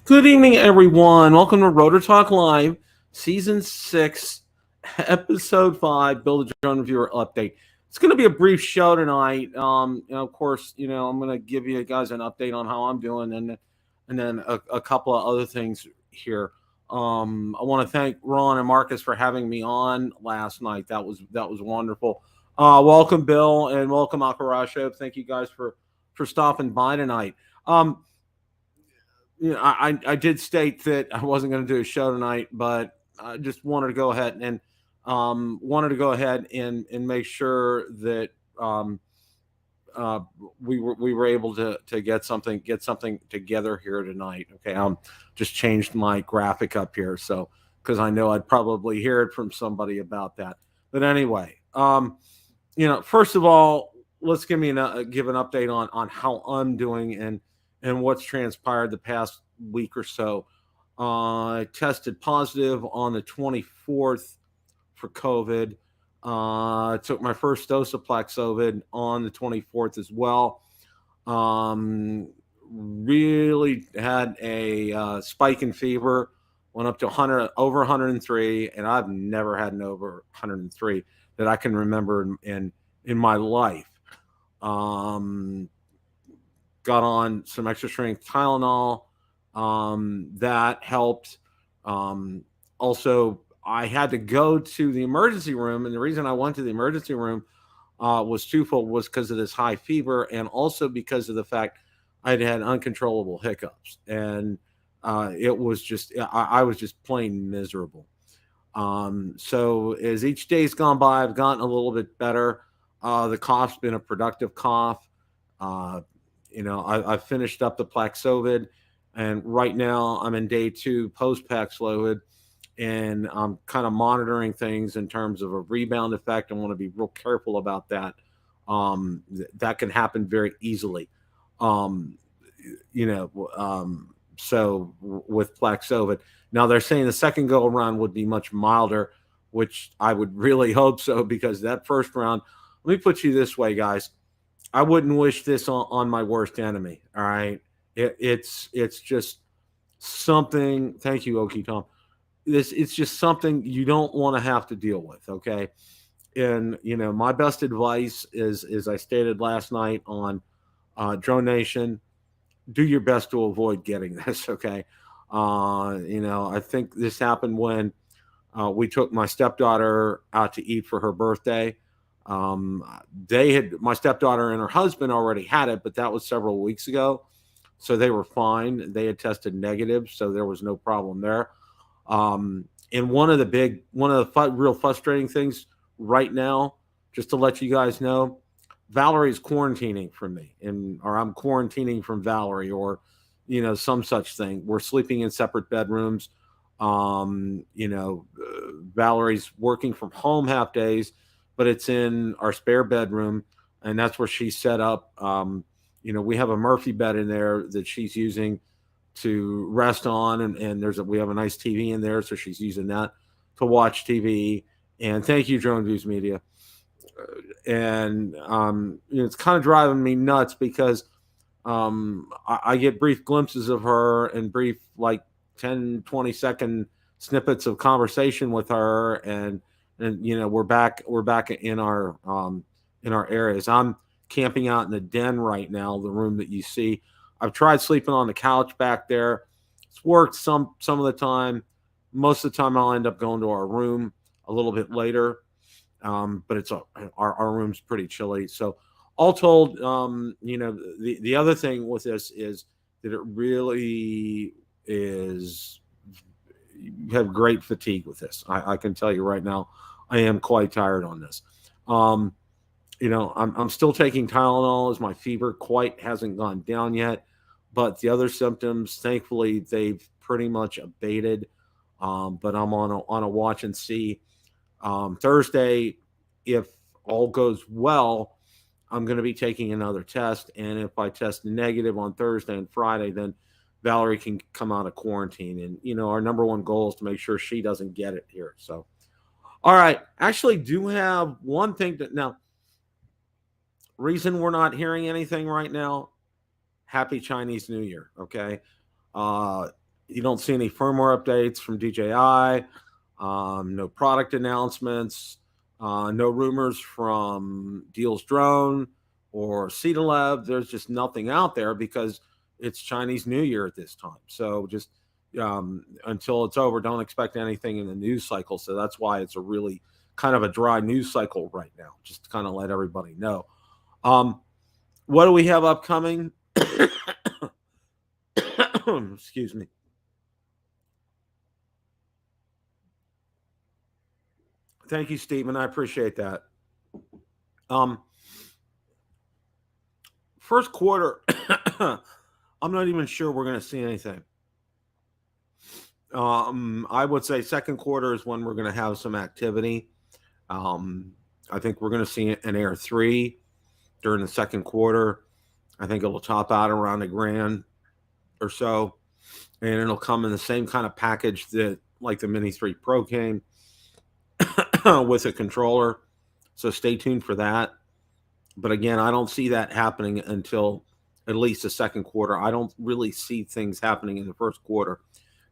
Good evening, everyone. Welcome to Rotor Talk Live, Season 6, Episode 5, Build a Drone Reviewer Update. It's going to be a brief show tonight. Of course, I'm going to give you guys an update on how I'm doing and then a couple of other things here. I want to thank Ron and Marcus for having me on last night. That was wonderful. Welcome, Bill, and welcome, Akarasho. Thank you guys for stopping by tonight. I did state that I wasn't going to do a show tonight, but I just wanted to go ahead and make sure that we were able to get something together here tonight. Okay, just changed my graphic up here, so because I know I'd probably hear it from somebody about that. But anyway, first of all, let's give an update on how I'm doing and what's transpired the past week or so. I tested positive on the 24th for COVID. I took my first dose of Paxlovid on the 24th as well. Really had a spike in fever, went up to over 103, and I've never had an over 103 that I can remember in my life. Got on some extra strength Tylenol. That helped. Also, I had to go to the emergency room, and the reason I went to the emergency room was twofold: was because of this high fever, and also because of the fact I'd had uncontrollable hiccups, and it was just I was just plain miserable. So as each day's gone by, I've gotten a little bit better. The cough's been a productive cough. I finished up the Paxlovid, and right now I'm in day 2 post Paxlovid, and I'm kind of monitoring things in terms of a rebound effect. I want to be real careful about that. That can happen very easily. So with Paxlovid, now they're saying the second go around would be much milder, which I would really hope so, because that first round, let me put you this way, guys. I wouldn't wish this on my worst enemy. All right. It's just something. Thank you, Okie Tom. It's just something you don't want to have to deal with. Okay. And, my best advice is, as I stated last night on Drone Nation, do your best to avoid getting this. Okay. I think this happened when we took my stepdaughter out to eat for her birthday. My stepdaughter and her husband already had it, but that was several weeks ago. So they were fine. They had tested negative, so there was no problem there. And one of the real frustrating things right now, just to let you guys know, Valerie's quarantining from me, or I'm quarantining from Valerie, or, some such thing. We're sleeping in separate bedrooms. Valerie's working from home half days, but it's in our spare bedroom, and that's where she's set up. We have a Murphy bed in there that she's using to rest on, and we have a nice TV in there, so she's using that to watch TV. And thank you, Drone Views Media. And it's kind of driving me nuts because I get brief glimpses of her and brief, like, 10, 20-second snippets of conversation with her, and we're back in our areas. I'm camping out in the den right now, the room that you see. I've tried sleeping on the couch back there. It's worked some of the time. Most of the time I'll end up going to our room a little bit later. But it's our room's pretty chilly. So all told, the other thing with this is that it really is, you have great fatigue with this. I can tell you right now, I am quite tired on this. I'm still taking Tylenol as my fever quite hasn't gone down yet, but the other symptoms, thankfully, they've pretty much abated. But I'm on a watch and see. Thursday, if all goes well, I'm going to be taking another test, and if I test negative on Thursday and Friday, then Valerie can come out of quarantine. And, our number one goal is to make sure she doesn't get it here. So, all right. Actually, do have one thing now, reason we're not hearing anything right now, Happy Chinese New Year. Okay. You don't see any firmware updates from DJI, no product announcements, no rumors from Deals Drone or Cetalab. There's just nothing out there because it's Chinese New Year at this time. So just until it's over, don't expect anything in the news cycle. So that's why it's a really kind of a dry news cycle right now, just to kind of let everybody know. What do we have upcoming? Excuse me. Thank you, Stephen. I appreciate that. First quarter, I'm not even sure we're going to see anything. I would say second quarter is when we're going to have some activity. I think we're going to see an Air 3 during the second quarter. I think it'll top out around $1,000 or so, and it'll come in the same kind of package that like the Mini 3 Pro came with a controller. So stay tuned for that. But again, I don't see that happening until at least the second quarter. I don't really see things happening in the first quarter.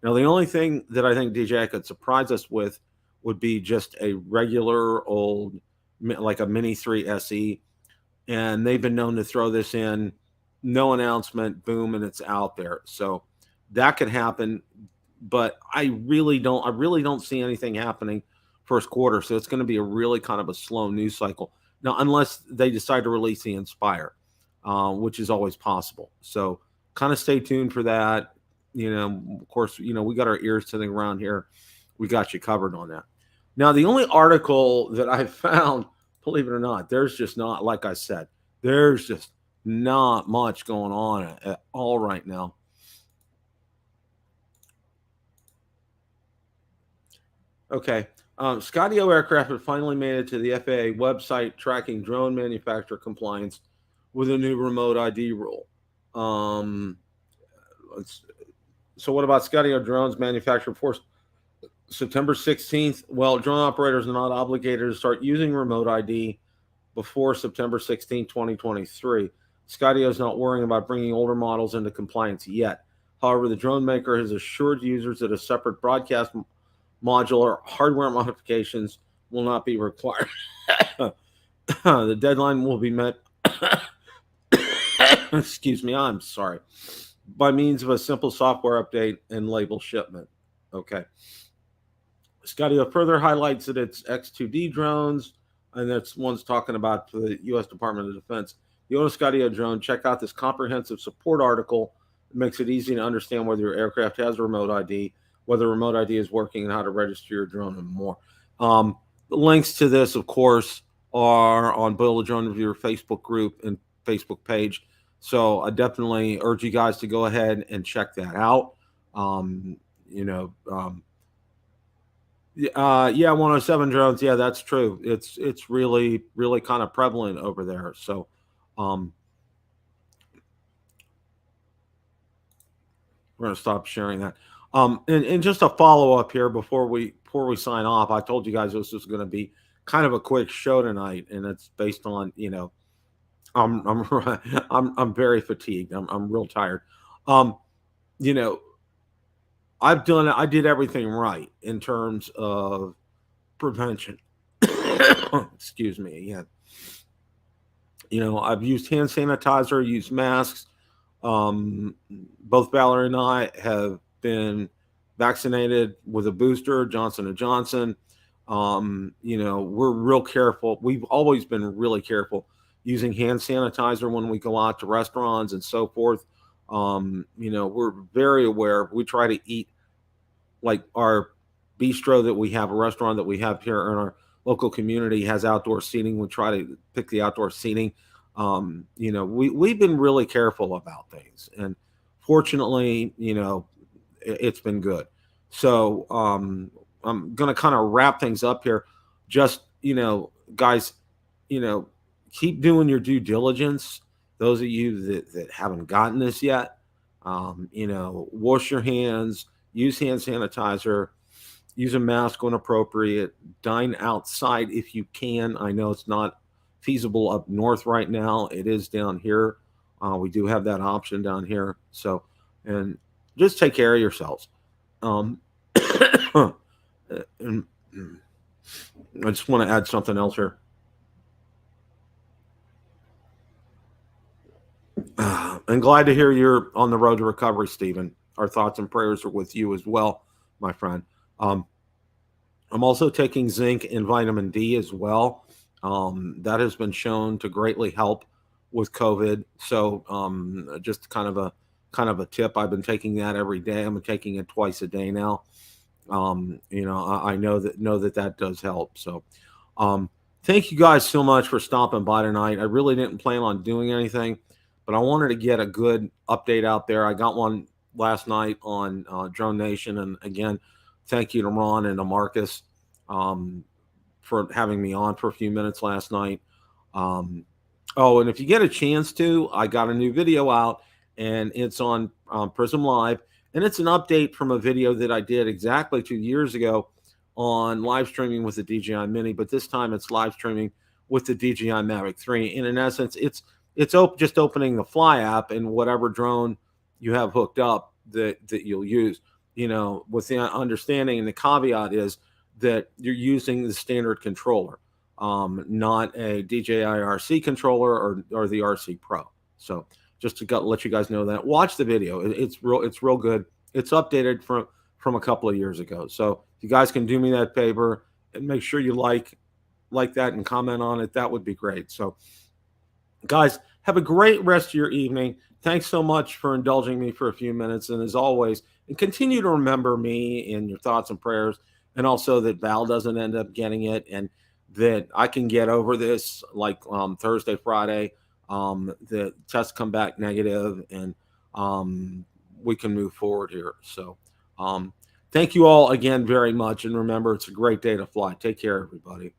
Now, the only thing that I think DJI could surprise us with would be just a regular old, like a Mini 3 SE. And they've been known to throw this in, no announcement, boom, and it's out there. So that could happen. But I really don't see anything happening first quarter. So it's going to be a really kind of a slow news cycle. Now, unless they decide to release the Inspire, which is always possible. So kind of stay tuned for that. Of course, we got our ears to the ground here. We got you covered on that. Now, the only article that I found, believe it or not, there's just not, like I said, there's just not much going on at all right now. Okay. Skydio Aircraft have finally made it to the FAA website tracking drone manufacturer compliance with a new remote ID rule. So what about Skydio drones manufactured before September 16th? Well, drone operators are not obligated to start using remote ID before September 16, 2023. Skydio is not worrying about bringing older models into compliance yet. However, the drone maker has assured users that a separate broadcast module or hardware modifications will not be required. The deadline will be met excuse me, I'm sorry, by means of a simple software update and label shipment. Okay. Skydio further highlights that it's X2D drones, and that's one's talking about the U.S. Department of Defense. You own a Skydio drone, check out this comprehensive support article. It makes it easy to understand whether your aircraft has a remote ID, whether remote ID is working, and how to register your drone, and more. The links to this, of course, are on Build a Drone Reviewer Facebook group and Facebook page. So I definitely urge you guys to go ahead and check that out. Yeah, 107 drones. Yeah, that's true. It's really, really kind of prevalent over there. So, we're going to stop sharing that. And just a follow up here before we sign off. I told you guys this was going to be kind of a quick show tonight, and it's based on I'm very fatigued. I'm real tired. I did everything right in terms of prevention. Excuse me again. I've used hand sanitizer, used masks. Both Valerie and I have been vaccinated with a booster, Johnson & Johnson. We're real careful. We've always been really careful using hand sanitizer when we go out to restaurants and so forth. We're very aware. We try to eat like our bistro that we have, a restaurant that we have here in our local community has outdoor seating. We try to pick the outdoor seating. We've been really careful about things, and fortunately, it's been good. So I'm going to kind of wrap things up here. Just, guys, keep doing your due diligence. Those of you that haven't gotten this yet, wash your hands, use hand sanitizer, use a mask when appropriate, dine outside if you can. I know it's not feasible up north right now. It is down here. We do have that option down here. So, and just take care of yourselves. Um, and I just want to add something else here. I'm glad to hear you're on the road to recovery, Stephen. Our thoughts and prayers are with you as well, my friend. Um, I'm also taking zinc and vitamin D as well. That has been shown to greatly help with COVID. So just kind of a tip. I've been taking that every day. I'm taking it twice a day now. I know that does help. So um, thank you guys so much for stopping by tonight. I really didn't plan on doing anything, but I wanted to get a good update out there. I got one last night on Drone Nation, and again, thank you to Ron and to Marcus um, for having me on for a few minutes last night. Um, oh, and if you get a chance to, I got a new video out, and it's on Prism Live, and it's an update from a video that I did exactly 2 years ago on live streaming with the DJI Mini, but this time it's live streaming with the DJI Mavic 3. And in essence, it's just opening the Fly app and whatever drone you have hooked up that you'll use. With the understanding, and the caveat is that you're using the standard controller, not a DJI RC controller or the RC Pro. So just to let you guys know that. Watch the video. It's real good. It's updated from a couple of years ago. So if you guys can do me that favor and make sure you like that and comment on it, that would be great. So guys, have a great rest of your evening. Thanks so much for indulging me for a few minutes. And as always, and continue to remember me in your thoughts and prayers, and also that Val doesn't end up getting it, and that I can get over this like Thursday, Friday. The tests come back negative, and we can move forward here. So thank you all again very much. And remember, it's a great day to fly. Take care, everybody.